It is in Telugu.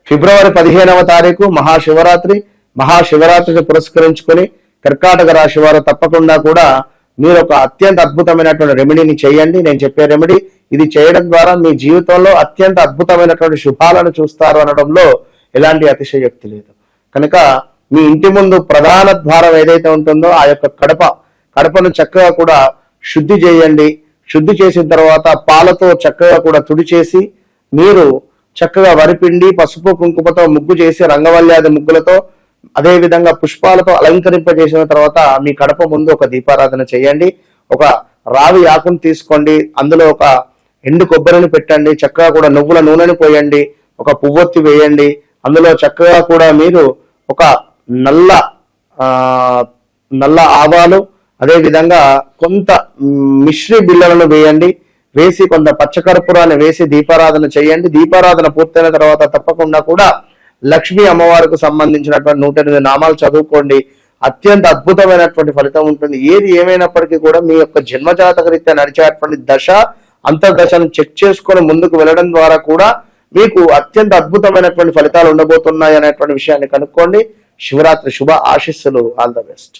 ఫిబ్రవరి 15వ తారీఖు మహాశివరాత్రిని పురస్కరించుకొని కర్కాటక రాశి వారు తప్పకుండా కూడా మీరు ఒక అత్యంత అద్భుతమైనటువంటి రెమెడీని చేయండి. నేను చెప్పే రెమెడీ ఇది చేయడం ద్వారా మీ జీవితంలో అత్యంత అద్భుతమైనటువంటి శుభాలను చూస్తారు అనడంలో ఎలాంటి అతిశయోక్తి లేదు. కనుక మీ ఇంటి ముందు ప్రధాన ద్వారం ఏదైతే ఉంటుందో ఆ యొక్క కడపను చక్కగా కూడా శుద్ధి చేయండి. శుద్ధి చేసిన తర్వాత పాలతో చక్కగా కూడా తుడిచేసి మీరు చక్కగా వరిపిండి పసుపు కుంకుమతో ముగ్గు చేసి రంగవల్యాది ముగ్గులతో అదే విధంగా పుష్పాలతో అలంకరింపజేసిన తర్వాత మీ కడప ముందు ఒక దీపారాధన చేయండి. ఒక రావి ఆకును తీసుకోండి, అందులో ఒక ఎండు కొబ్బరిని పెట్టండి, చక్కగా కూడా నువ్వుల నూనెని పోయండి, ఒక పువ్వొత్తి వేయండి. అందులో చక్కగా కూడా మీరు ఒక నల్ల ఆవాలు అదే విధంగా కొంత మిశ్రీ బిళ్ళలను వేయండి. వేసి కొంత పచ్చకర్పూరాన్ని వేసి దీపారాధన చేయండి. దీపారాధన పూర్తయిన తర్వాత తప్పకుండా కూడా లక్ష్మీ అమ్మవారికి సంబంధించినటువంటి 108 నామాలు చదువుకోండి. అత్యంత అద్భుతమైనటువంటి ఫలితం ఉంటుంది. ఏది ఏమైనప్పటికీ కూడా మీ యొక్క జన్మజాతక రీత్యా నడిచేటువంటి దశ అంతర్దశను చెక్ చేసుకొని ముందుకు వెళ్ళడం ద్వారా కూడా మీకు అత్యంత అద్భుతమైనటువంటి ఫలితాలు ఉండబోతున్నాయి అనేటువంటి విషయాన్ని కనుక్కోండి. శివరాత్రి శుభ ఆశీస్సులు. All the best.